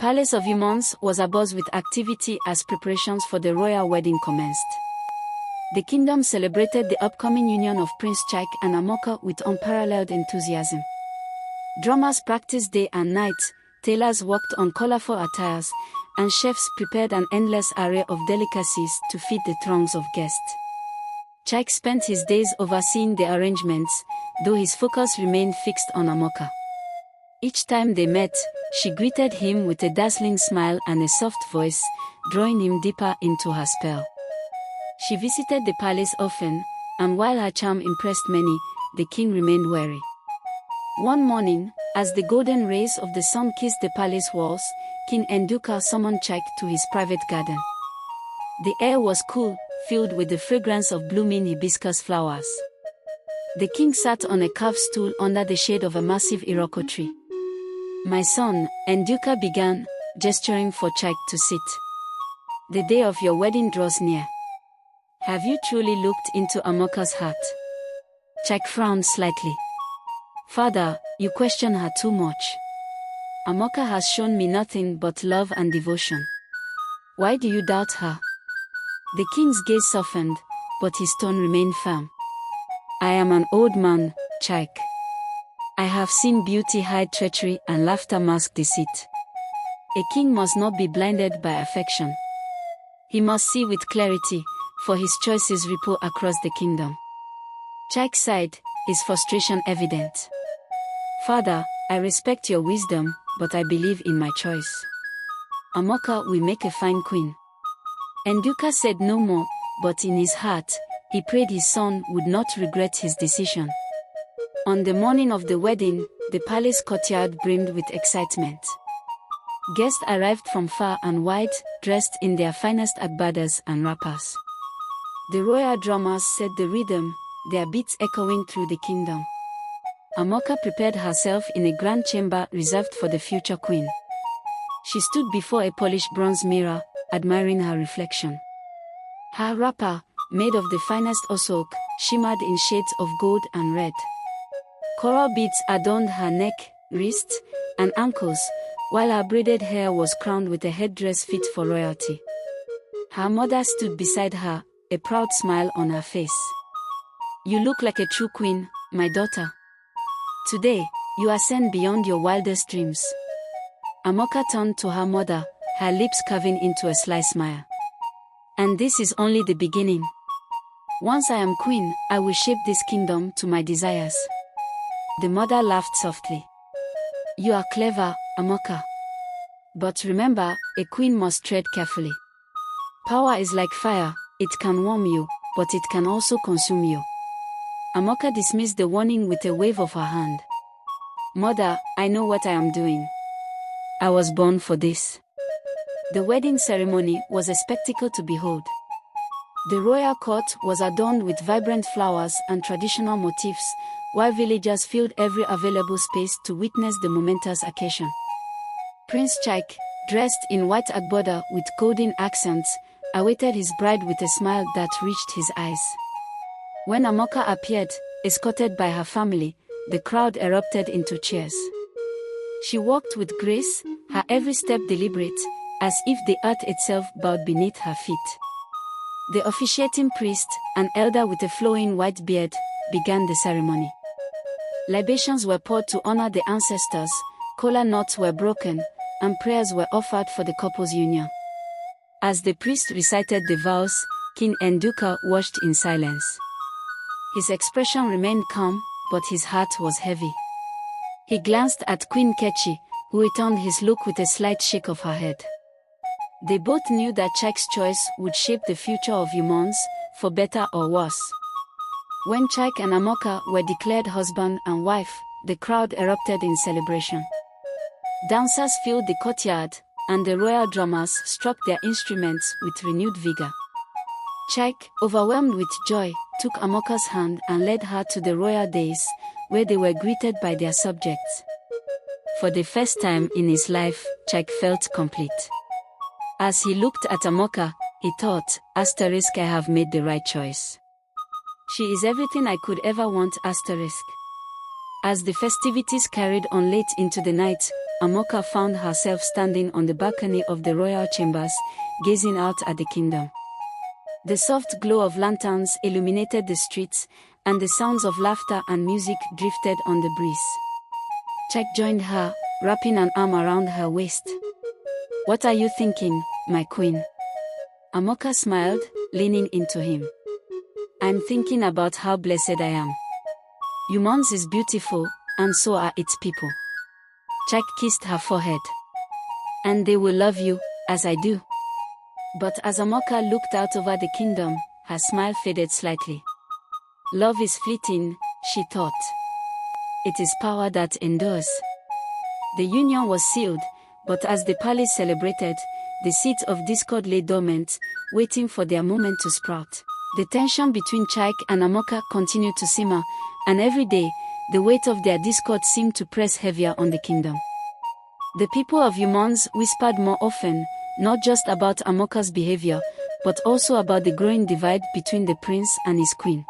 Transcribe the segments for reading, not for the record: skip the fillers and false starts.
palace of Umunze was abuzz with activity as preparations for the royal wedding commenced. The kingdom celebrated the upcoming union of Prince Chike and Amaka with unparalleled enthusiasm. Drummers practiced day and night, tailors worked on colorful attires, and chefs prepared an endless array of delicacies to feed the throngs of guests. Chike spent his days overseeing the arrangements, though his focus remained fixed on Amaka. Each time they met, she greeted him with a dazzling smile and a soft voice, drawing him deeper into her spell. She visited the palace often, and while her charm impressed many, the king remained wary. One morning, as the golden rays of the sun kissed the palace walls, King Ozumba summoned Chike to his private garden. The air was cool, filled with the fragrance of blooming hibiscus flowers. The king sat on a carved stool under the shade of a massive iroko tree. "My son," Ozumba began, gesturing for Chike to sit. "The day of your wedding draws near. Have you truly looked into Amaka's heart?" Chike frowned slightly. "Father, you question her too much. Amaka has shown me nothing but love and devotion. Why do you doubt her?" The king's gaze softened, but his tone remained firm. "I am an old man, Chike. I have seen beauty hide treachery and laughter mask deceit. A king must not be blinded by affection. He must see with clarity, for his choices ripple across the kingdom." Chike sighed, his frustration evident. "Father, I respect your wisdom, but I believe in my choice. Amaka will make a fine queen." Ozumba said no more, but in his heart, he prayed his son would not regret his decision. On the morning of the wedding, the palace courtyard brimmed with excitement. Guests arrived from far and wide, dressed in their finest agbadas and wrappers. The royal drummers set the rhythm, their beats echoing through the kingdom. Amaka prepared herself in a grand chamber reserved for the future queen. She stood before a polished bronze mirror, admiring her reflection. Her wrapper, made of the finest osok, shimmered in shades of gold and red. Coral beads adorned her neck, wrists, and ankles, while her braided hair was crowned with a headdress fit for royalty. Her mother stood beside her, a proud smile on her face. "You look like a true queen, my daughter. Today, you ascend beyond your wildest dreams." Amaka turned to her mother, her lips curving into a sly smile. "And this is only the beginning. Once I am queen, I will shape this kingdom to my desires." The mother laughed softly. "You are clever, Amaka. But remember, a queen must tread carefully. Power is like fire, it can warm you, but it can also consume you." Amaka dismissed the warning with a wave of her hand. "Mother, I know what I am doing. I was born for this." The wedding ceremony was a spectacle to behold. The royal court was adorned with vibrant flowers and traditional motifs, while villagers filled every available space to witness the momentous occasion. Prince Chike, dressed in white agbada with golden accents, awaited his bride with a smile that reached his eyes. When Amaka appeared, escorted by her family, the crowd erupted into cheers. She walked with grace, her every step deliberate, as if the earth itself bowed beneath her feet. The officiating priest, an elder with a flowing white beard, began the ceremony. Libations were poured to honor the ancestors, kola knots were broken, and prayers were offered for the couple's union. As the priest recited the vows, King Ozumba watched in silence. His expression remained calm, but his heart was heavy. He glanced at Queen Kechi, who returned his look with a slight shake of her head. They both knew that Chike's choice would shape the future of Umunze, for better or worse. When Chike and Amaka were declared husband and wife, the crowd erupted in celebration. Dancers filled the courtyard, and the royal drummers struck their instruments with renewed vigor. Chike, overwhelmed with joy, took Amaka's hand and led her to the royal dais, where they were greeted by their subjects. For the first time in his life, Chike felt complete. As he looked at Amaka, he thought, "I have made the right choice. She is everything I could ever want, As the festivities carried on late into the night, Amaka found herself standing on the balcony of the royal chambers, gazing out at the kingdom. The soft glow of lanterns illuminated the streets, and the sounds of laughter and music drifted on the breeze. Chike joined her, wrapping an arm around her waist. "What are you thinking, my queen?" Amaka smiled, leaning into him. "I'm thinking about how blessed I am. Umunze is beautiful, and so are its people." Chike kissed her forehead. "And they will love you, as I do." But as Amaka looked out over the kingdom, her smile faded slightly. "Love is fleeting," she thought. "It is power that endures." The union was sealed, but as the palace celebrated, the seeds of discord lay dormant, waiting for their moment to sprout. The tension between Chike and Amaka continued to simmer, and every day, the weight of their discord seemed to press heavier on the kingdom. The people of Umunze whispered more often, not just about Amaka's behavior, but also about the growing divide between the prince and his queen.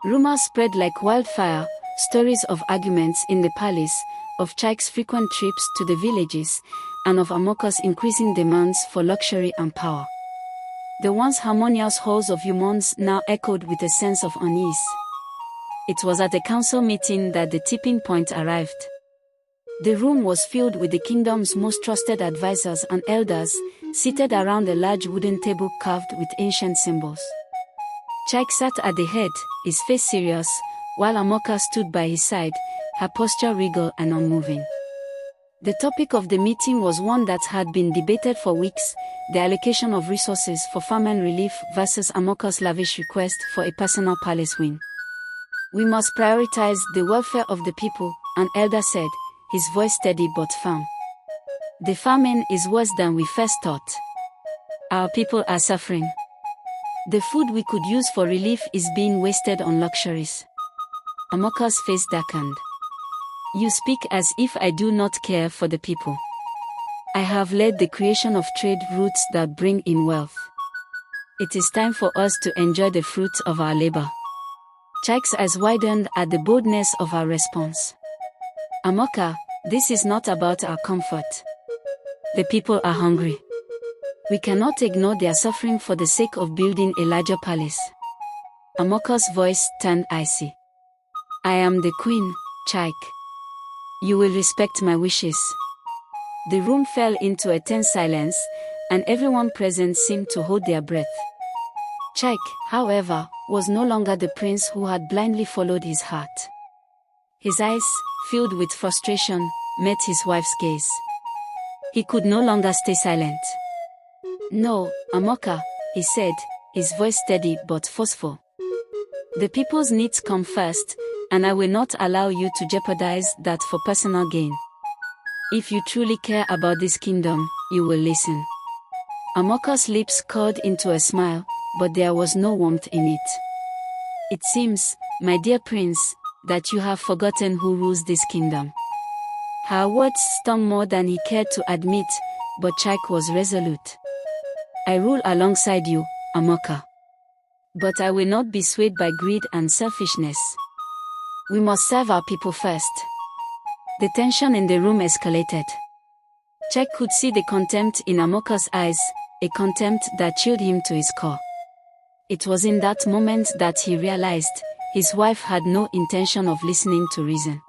Rumors spread like wildfire, stories of arguments in the palace, of Chike's frequent trips to the villages, and of Amaka's increasing demands for luxury and power. The once harmonious halls of Umunze now echoed with a sense of unease. It was at a council meeting that the tipping point arrived. The room was filled with the kingdom's most trusted advisors and elders, seated around a large wooden table carved with ancient symbols. Chike sat at the head, his face serious, while Amaka stood by his side, her posture regal and unmoving. The topic of the meeting was one that had been debated for weeks: the allocation of resources for famine relief versus Amaka's lavish request for a personal palace win. "We must prioritize the welfare of the people," an elder said, his voice steady but firm. "The famine is worse than we first thought. Our people are suffering. The food we could use for relief is being wasted on luxuries." Amaka's face darkened. "You speak as if I do not care for the people. I have led the creation of trade routes that bring in wealth. It is time for us to enjoy the fruits of our labor." Chike's eyes widened at the boldness of her response. "Amaka, this is not about our comfort. The people are hungry. We cannot ignore their suffering for the sake of building a larger palace." Amaka's voice turned icy. "I am the queen, Chike. You will respect my wishes." The room fell into a tense silence, and everyone present seemed to hold their breath. Chike, however, was no longer the prince who had blindly followed his heart. His eyes, filled with frustration, met his wife's gaze. He could no longer stay silent. "No, Amaka," he said, his voice steady but forceful. "The people's needs come first, and I will not allow you to jeopardize that for personal gain. If you truly care about this kingdom, you will listen." Amaka's lips curled into a smile, but there was no warmth in it. "It seems, my dear prince, that you have forgotten who rules this kingdom." Her words stung more than he cared to admit, but Chike was resolute. "I rule alongside you, Amaka. But I will not be swayed by greed and selfishness. We must serve our people first." The tension in the room escalated. Chike could see the contempt in Amaka's eyes, a contempt that chilled him to his core. It was in that moment that he realized his wife had no intention of listening to reason.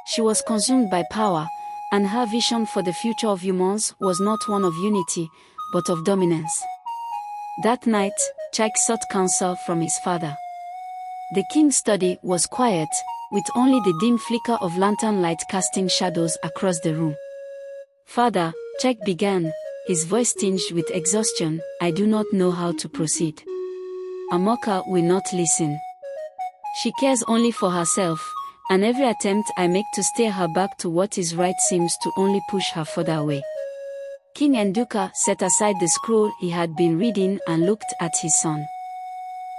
She was consumed by power, and her vision for the future of Umunze was not one of unity, but of dominance. That night, Chike sought counsel from his father. The king's study was quiet, with only the dim flicker of lantern light casting shadows across the room. "Father," Chike began, his voice tinged with exhaustion, "I do not know how to proceed. Amaka will not listen. She cares only for herself, and every attempt I make to steer her back to what is right seems to only push her further away." King Nduka set aside the scroll he had been reading and looked at his son.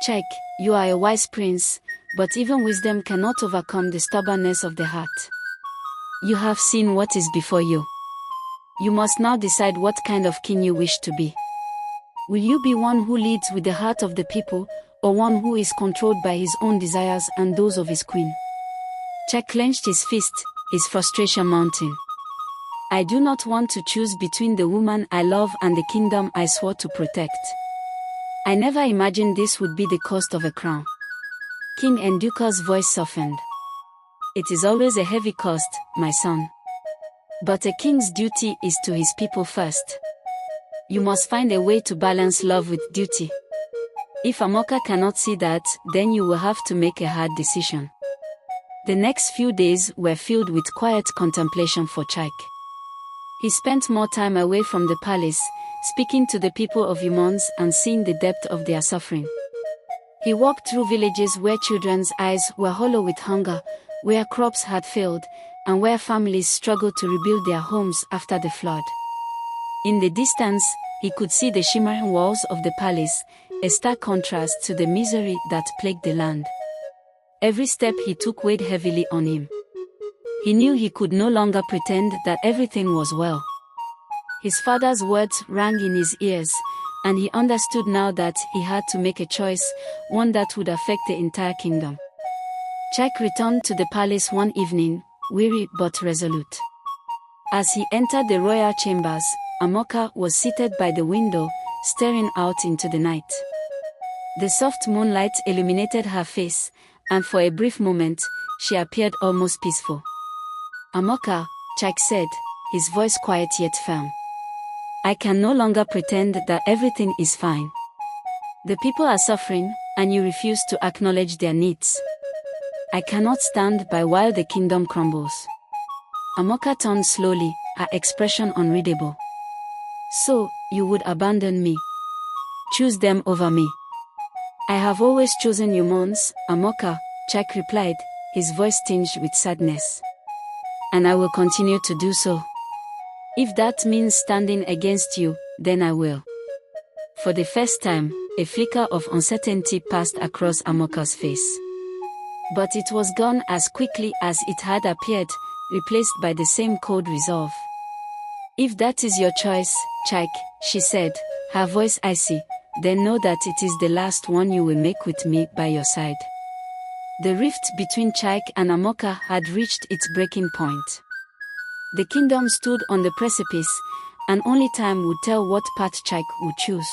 "Chike, you are a wise prince, but even wisdom cannot overcome the stubbornness of the heart. You have seen what is before you. You must now decide what kind of king you wish to be. Will you be one who leads with the heart of the people, or one who is controlled by his own desires and those of his queen?" Chike clenched his fist, his frustration mounting. I do not want to choose between the woman I love and the kingdom I swore to protect. I never imagined this would be the cost of a crown. King Nduka's voice softened. It is always a heavy cost, my son. But a king's duty is to his people first. You must find a way to balance love with duty. If Amaka cannot see that, then you will have to make a hard decision. The next few days were filled with quiet contemplation for Chike. He spent more time away from the palace, speaking to the people of Umunze and seeing the depth of their suffering. He walked through villages where children's eyes were hollow with hunger, where crops had failed, and where families struggled to rebuild their homes after the flood. In the distance, he could see the shimmering walls of the palace, a stark contrast to the misery that plagued the land. Every step he took weighed heavily on him. He knew he could no longer pretend that everything was well. His father's words rang in his ears, and he understood now that he had to make a choice, one that would affect the entire kingdom. Chike returned to the palace one evening, weary but resolute. As he entered the royal chambers, Amaka was seated by the window, staring out into the night. The soft moonlight illuminated her face, and for a brief moment, she appeared almost peaceful. Amaka, Chike said, his voice quiet yet firm. I can no longer pretend that everything is fine. The people are suffering, and you refuse to acknowledge their needs. I cannot stand by while the kingdom crumbles. Amaka turned slowly, her expression unreadable. So, you would abandon me? Choose them over me? I have always chosen Umunze, Amaka, Chike replied, his voice tinged with sadness. And I will continue to do so. If that means standing against you, then I will. For the first time, a flicker of uncertainty passed across Amaka's face. But it was gone as quickly as it had appeared, replaced by the same cold resolve. If that is your choice, Chike, she said, her voice icy, then know that it is the last one you will make with me by your side. The rift between Chike and Amaka had reached its breaking point. The kingdom stood on the precipice, and only time would tell what path Chike would choose.